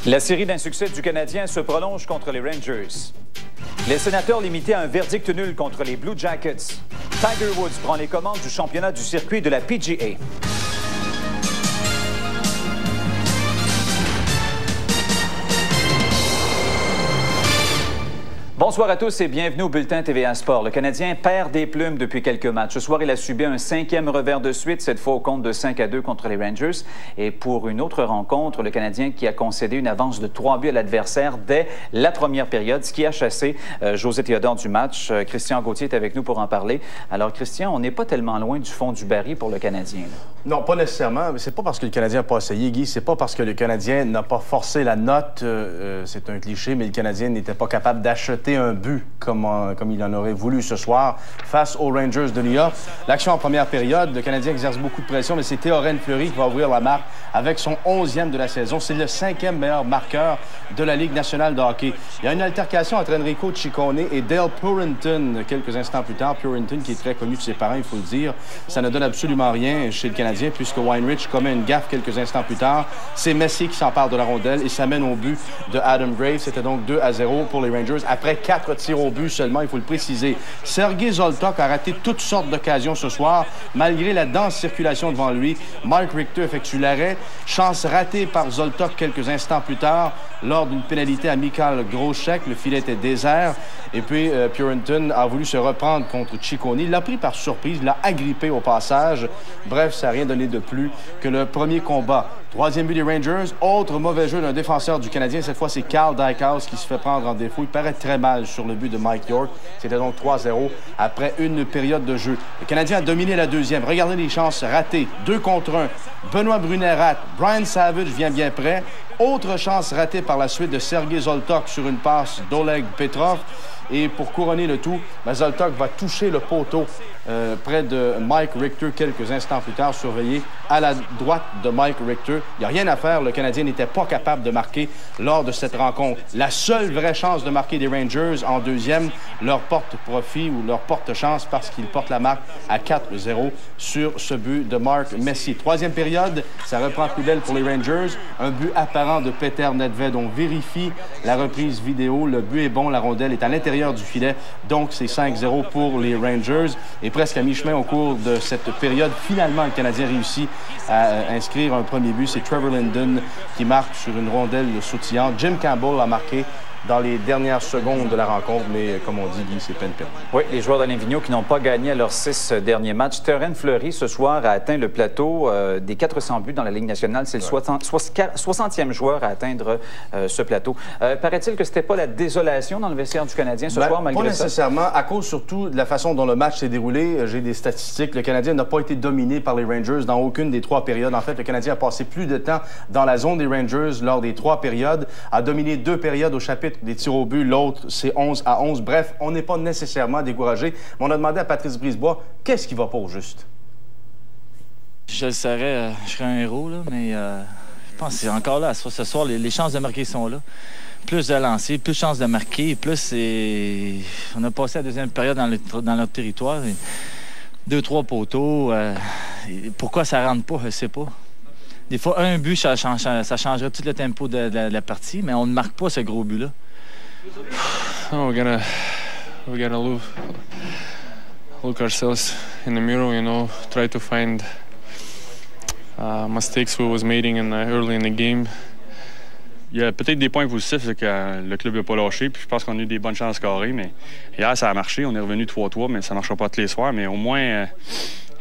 La série d'insuccès du Canadien se prolonge contre les Rangers. Les Sénateurs limités à un verdict nul contre les Blue Jackets. Tiger Woods prend les commandes du championnat du circuit de la PGA. Bonsoir à tous et bienvenue au Bulletin TVA Sport. Le Canadien perd des plumes depuis quelques matchs. Ce soir, il a subi un 5e revers de suite, cette fois au compte de 5-2 contre les Rangers. Et pour une autre rencontre, le Canadien qui a concédé une avance de 3 buts à l'adversaire dès la première période, ce qui a chassé José Théodore du match. Christian Gauthier est avec nous pour en parler. Alors, Christian, on n'est pas tellement loin du fond du baril pour le Canadien, là. Non, pas nécessairement. Mais c'est pas parce que le Canadien n'a pas essayé, Guy. C'est pas parce que le Canadien n'a pas forcé la note. C'est un cliché, mais le Canadien n'était pas capable d'acheter un but comme il en aurait voulu ce soir face aux Rangers de New York. L'action en première période, le Canadien exerce beaucoup de pression, mais c'est Théorène Fleury qui va ouvrir la marque avec son 11e de la saison. C'est le 5e meilleur marqueur de la Ligue nationale de hockey. Il y a une altercation entre Enrico Ciccone et Dale Purinton quelques instants plus tard. Purinton, qui est très connu de ses parents, il faut le dire. Ça ne donne absolument rien chez le Canadien puisque Weinrich commet une gaffe quelques instants plus tard. C'est Messi qui s'empare de la rondelle et ça mène au but de Adam Graves. C'était donc 2-0 pour les Rangers après 4 tirs au but seulement, il faut le préciser. Sergei Zoltok a raté toutes sortes d'occasions ce soir, malgré la dense circulation devant lui. Mike Richter effectue l'arrêt. Chance ratée par Zoltok quelques instants plus tard, lors d'une pénalité à Mikhail Groshek. Le filet était désert. Et puis, Purinton a voulu se reprendre contre Ciccone. Il l'a pris par surprise, l'a agrippé au passage. Bref, ça n'a rien donné de plus que le premier combat. 3e but des Rangers. Autre mauvais jeu d'un défenseur du Canadien. Cette fois, c'est Carl Dykhouse qui se fait prendre en défaut. Il paraît très mal sur le but de Mike York. C'était donc 3-0 après une période de jeu. Le Canadien a dominé la deuxième. Regardez les chances ratées. 2 contre 1. Benoît Brunet rate. Brian Savage vient bien près. Autre chance ratée par la suite de Sergei Zoltok sur une passe d'Oleg Petrov. Et pour couronner le tout, Zoltok va toucher le poteau près de Mike Richter quelques instants plus tard, surveillé à la droite de Mike Richter. Il n'y a rien à faire. Le Canadien n'était pas capable de marquer lors de cette rencontre. La seule vraie chance de marquer des Rangers en deuxième leur porte profit ou leur porte chance parce qu'ils portent la marque à 4-0 sur ce but de Mark Messi. 3e période, ça reprend plus belle pour les Rangers. Un but apparent de Peter Nedved. On vérifie la reprise vidéo. Le but est bon. La rondelle est à l'intérieur du filet. Donc, c'est 5-0 pour les Rangers. Et presque à mi-chemin au cours de cette période, finalement, le Canadien réussit à inscrire un premier but. C'est Trevor Linden qui marque sur une rondelle sautillante. Jim Campbell a marqué dans les dernières secondes de la rencontre, mais comme on dit, Guy, c'est peine perdue. Oui, les joueurs d'Alain Vigneault qui n'ont pas gagné à leurs 6 derniers matchs. Théorène Fleury, ce soir, a atteint le plateau des 400 buts dans la Ligue nationale. C'est le 60e joueur à atteindre ce plateau. Paraît-il que c'était pas la désolation dans le vestiaire du Canadien ce soir, malgré ça? Pas nécessairement, à cause surtout de la façon dont le match s'est déroulé. J'ai des statistiques. Le Canadien n'a pas été dominé par les Rangers dans aucune des 3 périodes. En fait, le Canadien a passé plus de temps dans la zone des Rangers lors des 3 périodes, a dominé 2 périodes au chapitre des tirs au but, l'autre, c'est 11-11. Bref, on n'est pas nécessairement découragé. Mais on a demandé à Patrice Brisebois, qu'est-ce qui va pas au juste? Je le saurais, je serais un héros, là, mais je pense que c'est encore là. Ce soir, les chances de marquer sont là. Plus de lancers, plus de chances de marquer, plus c'est... On a passé la deuxième période dans notre territoire. 2-3 poteaux. Pourquoi ça rentre pas, je sais pas. Des fois, un but, ça changerait tout le tempo de la partie, mais on ne marque pas ce gros but-là. Oh, we're gonna look ourselves in the mirror, you know, try to find mistakes we was making early in the game. Il y a peut-être des points positifs, c'est que le club n'a pas lâché, puis je pense qu'on a eu des bonnes chances carrées, mais hier, ça a marché. On est revenu 3-3, mais ça ne marchera pas tous les soirs, mais au moins...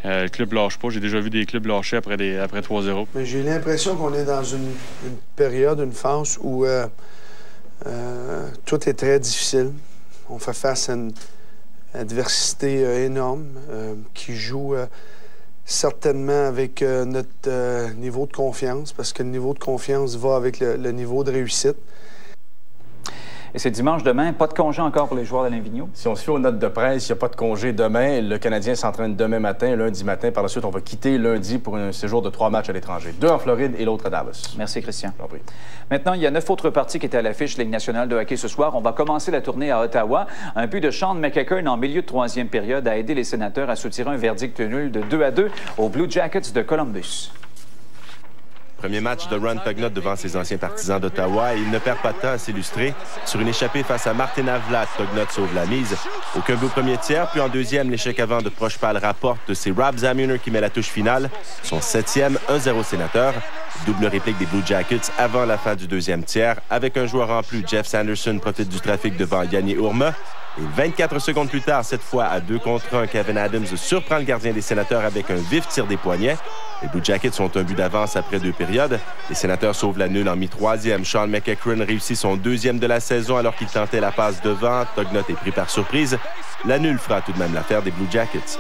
le club ne lâche pas. J'ai déjà vu des clubs lâcher après 3-0. J'ai l'impression qu'on est dans une période, une phase où tout est très difficile. On fait face à une adversité énorme qui joue certainement avec notre niveau de confiance, parce que le niveau de confiance va avec le niveau de réussite. Et c'est dimanche demain. Pas de congé encore pour les joueurs d'Alain Vigneault? Si on se fie aux notes de presse, il n'y a pas de congé demain. Le Canadien s'entraîne demain matin, lundi matin. Par la suite, on va quitter lundi pour un séjour de 3 matchs à l'étranger. 2 en Floride et l'autre à Dallas. Merci, Christian. Maintenant, il y a 9 autres parties qui étaient à l'affiche Ligue nationale de hockey ce soir. On va commencer la tournée à Ottawa. Un but de Sean McEachern en milieu de 3e période a aidé les Sénateurs à soutirer un verdict nul de 2-2 aux Blue Jackets de Columbus. Premier match de Ron Tugnutt devant ses anciens partisans d'Ottawa et il ne perd pas de temps à s'illustrer. Sur une échappée face à Martin Havlat, Tugnutt sauve la mise. Aucun but au premier tiers, puis en deuxième, l'échec avant de Prochpal rapporte. C'est Rob Zamuner qui met la touche finale. Son 7e, 1-0 Sénateur. Double réplique des Blue Jackets avant la fin du deuxième tiers. Avec un joueur en plus, Jeff Sanderson profite du trafic devant Yanni Urma. Et 24 secondes plus tard, cette fois à 2 contre 1, Kevin Adams surprend le gardien des Sénateurs avec un vif tir des poignets. Les Blue Jackets ont un but d'avance après 2 périodes. Les Sénateurs sauvent la nulle en mi-troisième. Sean McEachron réussit son 2e de la saison alors qu'il tentait la passe devant. Tugnutt est pris par surprise. La nulle fera tout de même l'affaire des Blue Jackets.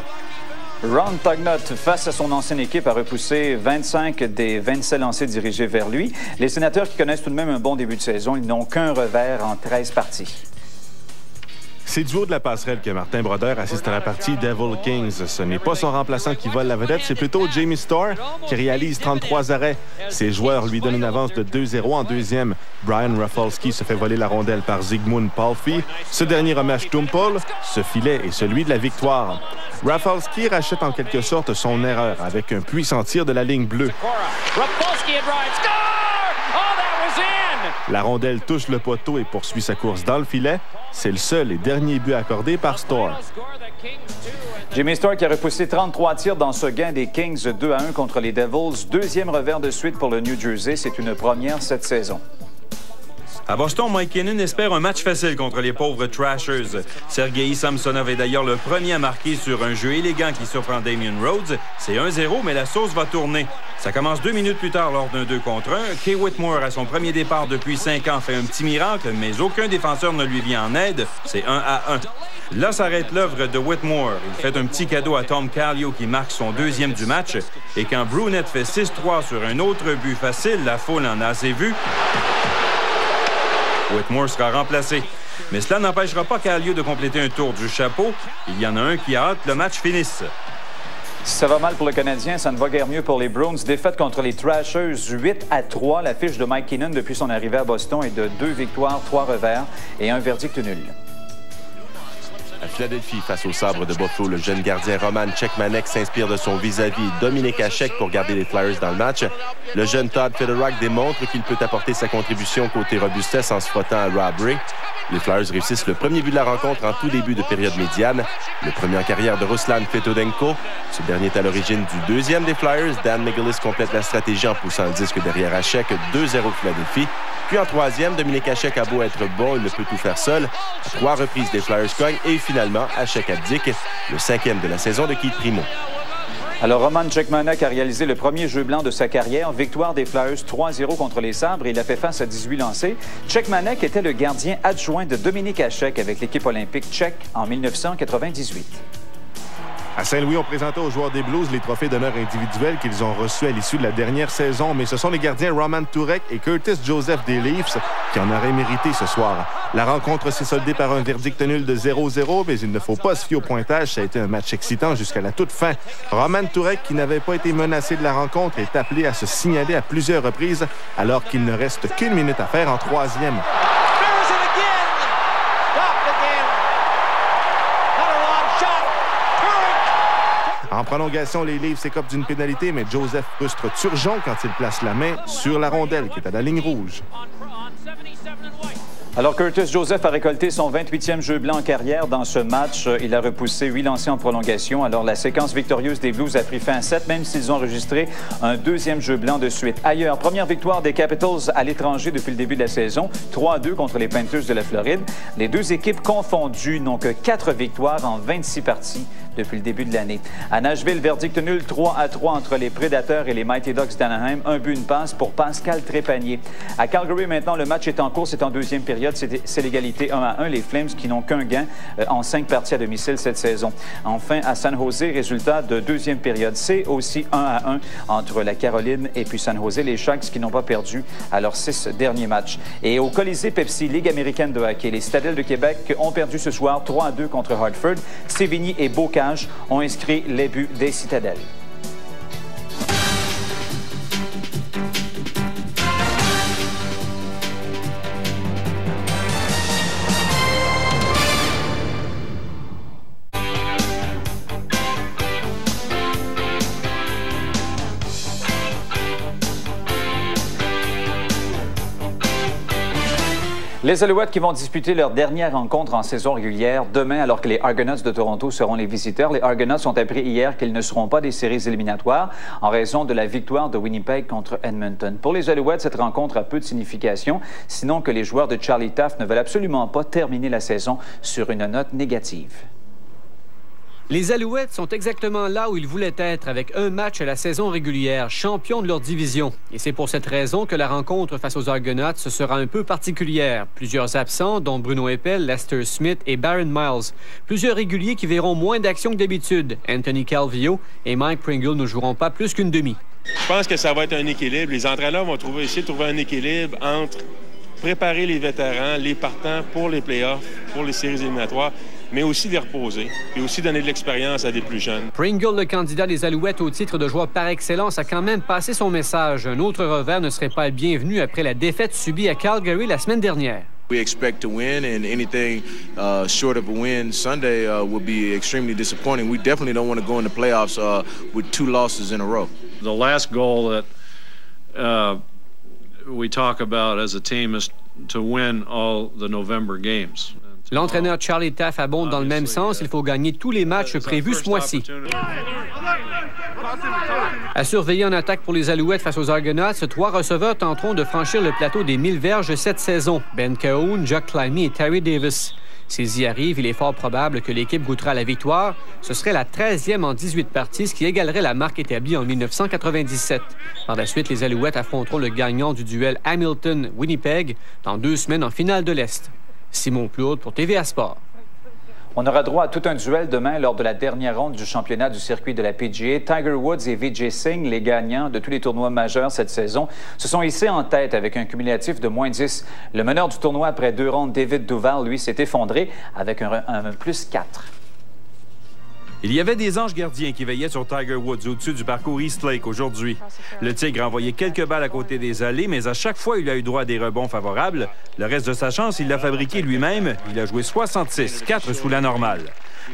Ron Tugnutt, face à son ancienne équipe, a repoussé 25 des 27 lancers dirigés vers lui. Les Sénateurs, qui connaissent tout de même un bon début de saison, ils n'ont qu'un revers en 13 parties. C'est du haut de la passerelle que Martin Brodeur assiste à la partie Devil Kings. Ce n'est pas son remplaçant qui vole la vedette, c'est plutôt Jamie Starr qui réalise 33 arrêts. Ses joueurs lui donnent une avance de 2-0 en deuxième. Brian Rafalski se fait voler la rondelle par Zygmunt Palffy. Ce dernier remet Stumpel. Ce filet est celui de la victoire. Rafalski rachète en quelque sorte son erreur avec un puissant tir de la ligne bleue. La rondelle touche le poteau et poursuit sa course dans le filet. C'est le seul et dernier but accordé par Starr. Jimmy Starr qui a repoussé 33 tirs dans ce gain des Kings 2-1 contre les Devils. 2e revers de suite pour le New Jersey. C'est une première cette saison. À Boston, Mike Kinnon espère un match facile contre les pauvres Trashers. Sergei Samsonov est d'ailleurs le premier à marquer sur un jeu élégant qui surprend Damien Rhodes. C'est 1-0, mais la sauce va tourner. Ça commence 2 minutes plus tard lors d'un 2 contre 1. Kay Whitmore, à son premier départ depuis 5 ans, fait un petit miracle, mais aucun défenseur ne lui vient en aide. C'est 1-1. Là s'arrête l'œuvre de Whitmore. Il fait un petit cadeau à Tom Kallio qui marque son 2e du match. Et quand Brunette fait 6-3 sur un autre but facile, la foule en a assez vu. Whitmore sera remplacé. Mais cela n'empêchera pas Kallio de compléter un tour du chapeau. Il y en a un qui a hâte que le match finisse. Si ça va mal pour le Canadien, ça ne va guère mieux pour les Bruins. Défaite contre les Trashers, 8-3. La fiche de Mike Kinnon depuis son arrivée à Boston est de 2 victoires, 3 revers et un verdict nul. À Philadelphie, face au sabre de Buffalo, le jeune gardien Roman Cechmanek s'inspire de son vis-à-vis Dominic Hasek pour garder les Flyers dans le match. Le jeune Todd Fedoruk démontre qu'il peut apporter sa contribution côté robustesse en se frottant à Rob Ray. Les Flyers réussissent le premier but de la rencontre en tout début de période médiane. Le premier en carrière de Ruslan Fedodenko. Ce dernier est à l'origine du 2e des Flyers. Dan McGillis complète la stratégie en poussant le disque derrière Hasek. 2-0 Philadelphie. Puis en 3e, Dominic Hasek a beau être bon, il ne peut tout faire seul. À 3 reprises, les Flyers cognent et finalement, Hasek abdique, le 5e de la saison de Keith Primeau. Alors, Roman Cechmanek a réalisé le premier jeu blanc de sa carrière. Victoire des Flyers 3-0 contre les Sabres. Il a fait face à 18 lancés. Cechmanek était le gardien adjoint de Dominic Hasek avec l'équipe olympique tchèque en 1998. À Saint-Louis, on présentait aux joueurs des Blues les trophées d'honneur individuels qu'ils ont reçus à l'issue de la dernière saison, mais ce sont les gardiens Roman Turek et Curtis Joseph des Leafs qui en auraient mérité ce soir. La rencontre s'est soldée par un verdict nul de 0-0, mais il ne faut pas se fier au pointage. Ça a été un match excitant jusqu'à la toute fin. Roman Turek, qui n'avait pas été menacé de la rencontre, est appelé à se signaler à plusieurs reprises alors qu'il ne reste qu'1 minute à faire en 3e. En prolongation, les Leafs s'écopent d'une pénalité, mais Joseph frustre Turgeon quand il place la main sur la rondelle qui est à la ligne rouge. Alors, Curtis Joseph a récolté son 28e jeu blanc en carrière dans ce match. Il a repoussé 8 lancers en prolongation. Alors, la séquence victorieuse des Blues a pris fin à 7, même s'ils ont enregistré un 2e jeu blanc de suite. Ailleurs, première victoire des Capitals à l'étranger depuis le début de la saison, 3-2 contre les Panthers de la Floride. Les deux équipes confondues n'ont que 4 victoires en 26 parties depuis le début de l'année. À Nashville, verdict nul 3-3 entre les Prédateurs et les Mighty Ducks d'Anaheim. Un but, une passe pour Pascal Trépanier. À Calgary, maintenant, le match est en cours. C'est en 2e période. C'est l'égalité 1-1. Les Flames qui n'ont qu'un gain en 5 parties à domicile cette saison. Enfin, à San Jose, résultat de 2e période. C'est aussi 1-1 entre la Caroline et puis San Jose. Les Sharks qui n'ont pas perdu à leurs 6 derniers matchs. Et au Colisée Pepsi, Ligue américaine de hockey, les Citadelles de Québec ont perdu ce soir 3-2 contre Hartford. Sévigny et Bocage ont inscrit les buts des Citadelles. Les Alouettes qui vont disputer leur dernière rencontre en saison régulière demain, alors que les Argonauts de Toronto seront les visiteurs. Les Argonauts ont appris hier qu'ils ne seront pas des séries éliminatoires en raison de la victoire de Winnipeg contre Edmonton. Pour les Alouettes, cette rencontre a peu de signification, sinon que les joueurs de Charlie Taft ne veulent absolument pas terminer la saison sur une note négative. Les Alouettes sont exactement là où ils voulaient être, avec un match à la saison régulière, champions de leur division. Et c'est pour cette raison que la rencontre face aux Argonauts sera un peu particulière. Plusieurs absents, dont Bruno Eppel, Lester Smith et Barron Miles. Plusieurs réguliers qui verront moins d'action que d'habitude. Anthony Calvillo et Mike Pringle ne joueront pas plus qu'une demi. Je pense que ça va être un équilibre. Les entraîneurs vont essayer de trouver un équilibre entre préparer les vétérans, les partants pour les playoffs, pour les séries éliminatoires, mais aussi les reposer et aussi donner de l'expérience à des plus jeunes. Pringle, le candidat des Alouettes au titre de joueur par excellence, a quand même passé son message. Un autre revers ne serait pas le bienvenu après la défaite subie à Calgary la semaine dernière. We expect to win, and anything short of a win Sunday would be extremely disappointing. We definitely don't want to go in the playoffs with 2 losses in a row. The last goal that we talk about as a team is to win all the November games. L'entraîneur Charlie Taft abonde dans le même sens. Il faut gagner tous les matchs prévus ce mois-ci. À surveiller en attaque pour les Alouettes face aux Argonauts, 3 receveurs tenteront de franchir le plateau des 1000 verges cette saison. Ben Cahoon, Jack Climie et Terry Davis. S'ils y arrivent, il est fort probable que l'équipe goûtera la victoire. Ce serait la 13e en 18 parties, ce qui égalerait la marque établie en 1997. Par la suite, les Alouettes affronteront le gagnant du duel Hamilton-Winnipeg dans 2 semaines en finale de l'Est. Simon Plourde pour TVA Sport. On aura droit à tout un duel demain lors de la dernière ronde du championnat du circuit de la PGA. Tiger Woods et Vijay Singh, les gagnants de tous les tournois majeurs cette saison, se sont hissés en tête avec un cumulatif de -10. Le meneur du tournoi après 2 rondes, David Duval, lui, s'est effondré avec un +4. Il y avait des anges gardiens qui veillaient sur Tiger Woods au-dessus du parcours East Lake aujourd'hui. Le Tigre a envoyé quelques balles à côté des allées, mais à chaque fois, il a eu droit à des rebonds favorables. Le reste de sa chance, il l'a fabriqué lui-même. Il a joué 66, 4 sous la normale.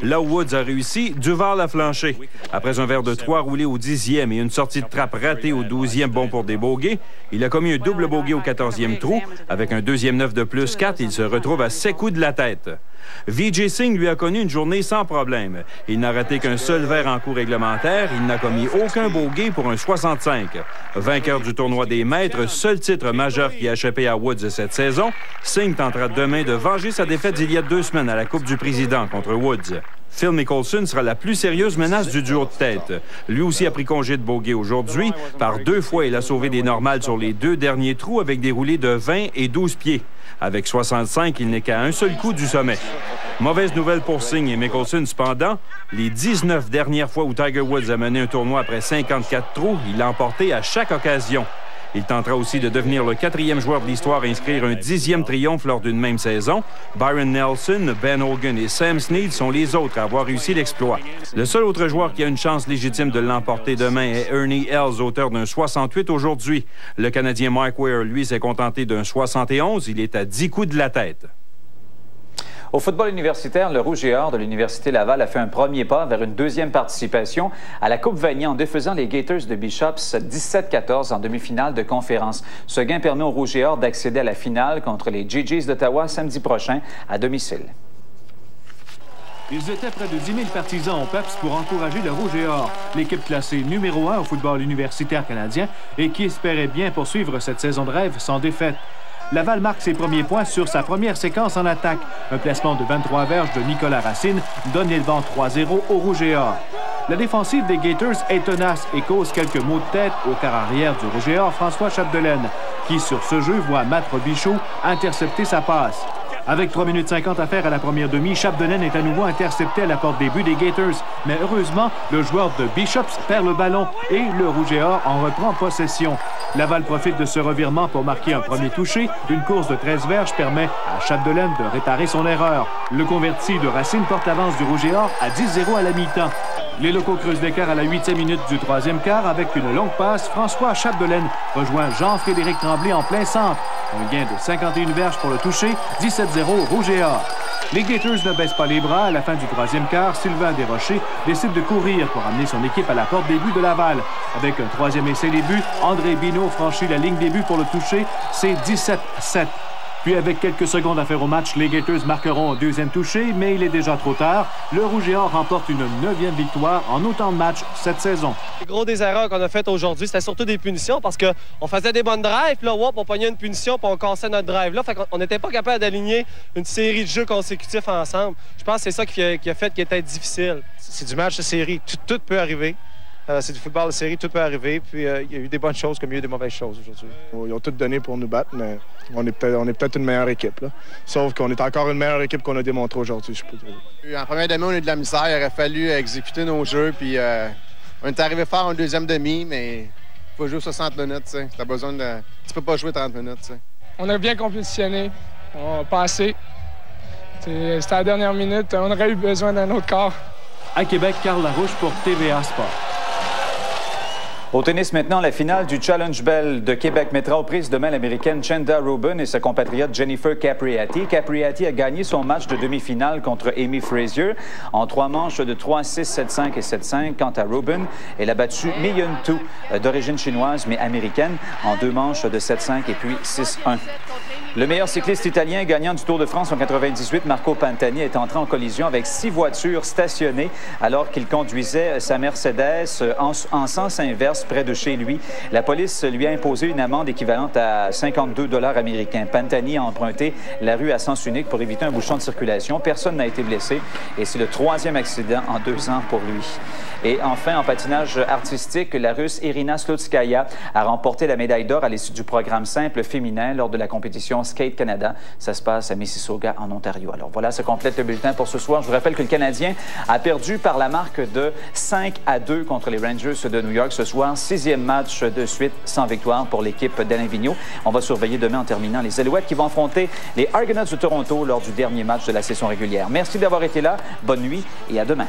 Là où Woods a réussi, Duval a flanché. Après un verre de 3 roulé au 10e et une sortie de trappe ratée au 12e bon pour des bogeys, il a commis un double bogey au 14e trou. Avec un deuxième 9 de +4, il se retrouve à 7 coups de la tête. Vijay Singh lui a connu une journée sans problème. Il n'a raté qu'un seul verre en cours réglementaire. Il n'a commis aucun bogey pour un 65. Vainqueur du tournoi des maîtres, seul titre majeur qui a échappé à Woods cette saison, Singh tentera demain de venger sa défaite d'il y a 2 semaines à la Coupe du Président contre Woods. Phil Mickelson sera la plus sérieuse menace du duo de tête. Lui aussi a pris congé de bogey aujourd'hui. Par 2 fois, il a sauvé des normales sur les 2 derniers trous avec des roulés de 20 et 12 pieds. Avec 65, il n'est qu'à un seul coup du sommet. Mauvaise nouvelle pour Singh et Mickelson, cependant. Les 19 dernières fois où Tiger Woods a mené un tournoi après 54 trous, il l'a emporté à chaque occasion. Il tentera aussi de devenir le 4e joueur de l'histoire à inscrire un 10e triomphe lors d'une même saison. Byron Nelson, Ben Hogan et Sam Snead sont les autres à avoir réussi l'exploit. Le seul autre joueur qui a une chance légitime de l'emporter demain est Ernie Els, auteur d'un 68 aujourd'hui. Le Canadien Mike Weir, lui, s'est contenté d'un 71. Il est à 10 coups de la tête. Au football universitaire, le Rouge et Or de l'Université Laval a fait un premier pas vers une 2e participation à la Coupe Vanier en défaisant les Gators de Bishops 17-14 en demi-finale de conférence. Ce gain permet au Rouge et Or d'accéder à la finale contre les GGs d'Ottawa samedi prochain à domicile. Ils étaient près de 10 000 partisans au PEPS pour encourager le Rouge et Or, l'équipe classée numéro 1 au football universitaire canadien et qui espérait bien poursuivre cette saison de rêve sans défaite. Laval marque ses premiers points sur sa première séquence en attaque. Un placement de 23 verges de Nicolas Racine donne les devants 3-0 au Rouge et Or. La défensive des Gators est tenace et cause quelques maux de tête au quart arrière du Rouge et Or, François Chapdelaine, qui sur ce jeu voit Matt Robichaud intercepter sa passe. Avec 3 minutes 50 à faire à la première demi, Chapdelaine est à nouveau intercepté à la porte des buts des Gators. Mais heureusement, le joueur de Bishops perd le ballon et le Rouge et Or en reprend possession. Laval profite de ce revirement pour marquer un premier touché. Une course de 13 verges permet à Chapdelaine de réparer son erreur. Le converti de Racine porte l'avance du Rouge et Or à 10-0 à la mi-temps. Les locaux creusent l'écart à la 8e minute du 3e quart avec une longue passe. François Chapdelaine rejoint Jean-Frédéric Tremblay en plein centre. Un gain de 51 verges pour le toucher, 17-0 Rouge et Or. Les Gators ne baissent pas les bras. À la fin du 3e quart, Sylvain Desrochers décide de courir pour amener son équipe à la porte des buts de Laval. Avec un 3e essai des buts, André Binot franchit la ligne des buts pour le toucher. C'est 17-7. Puis avec quelques secondes à faire au match, les Gators marqueront au deuxième touché, mais il est déjà trop tard. Le Rouge et Or remporte une 9e victoire en autant de matchs cette saison. Les gros des erreurs qu'on a faites aujourd'hui, c'était surtout des punitions parce qu'on faisait des bonnes drives, puis là, on pognait une punition, puis on cassait notre drive là. Fait qu'on n'était pas capable d'aligner une série de jeux consécutifs ensemble. Je pense que c'est ça qui a fait qu'il était difficile. C'est du match de série, tout peut arriver. C'est du football de série, tout peut arriver. Puis il y a eu des bonnes choses comme il y a eu des mauvaises choses aujourd'hui. Ils ont tout donné pour nous battre, mais on est peut-être une meilleure équipe. Là. Sauf qu'on est encore une meilleure équipe qu'on a démontré aujourd'hui, je peux dire. En première demi, on a eu de la misère. Il aurait fallu exécuter nos jeux. Puis on est arrivé fort en deuxième demi, mais il faut jouer 60 minutes. T'as besoin de... Tu peux pas jouer 30 minutes. T'sais. On a bien compétitionné. On a passé. C'était à la dernière minute. On aurait eu besoin d'un autre quart. À Québec, Carl Larouche pour TVA Sport. Au tennis maintenant, la finale du Challenge Bell de Québec mettra aux prises demain l'Américaine Chanda Rubin et sa compatriote Jennifer Capriati. Capriati a gagné son match de demi-finale contre Amy Frazier en 3 manches de 3-6, 7-5 et 7-5. Quant à Rubin, elle a battu Mi Yun Tu, d'origine chinoise mais américaine, en 2 manches de 7-5 et puis 6-1. Le meilleur cycliste italien gagnant du Tour de France en 98, Marco Pantani, est entré en collision avec 6 voitures stationnées alors qu'il conduisait sa Mercedes en sens inverse près de chez lui. La police lui a imposé une amende équivalente à 52 $ américains. Pantani a emprunté la rue à sens unique pour éviter un bouchon de circulation. Personne n'a été blessé et c'est le 3e accident en 2 ans pour lui. Et enfin, en patinage artistique, la Russe Irina Slutskaya a remporté la médaille d'or à l'issue du programme simple féminin lors de la compétition Skate Canada. Ça se passe à Mississauga, en Ontario. Alors voilà, ça complète le bulletin pour ce soir. Je vous rappelle que le Canadien a perdu par la marque de 5-2 contre les Rangers de New York ce soir. 6e match de suite sans victoire pour l'équipe d'Alain Vigneault. On va surveiller demain en terminant les Alouettes qui vont affronter les Argonauts de Toronto lors du dernier match de la saison régulière. Merci d'avoir été là. Bonne nuit et à demain.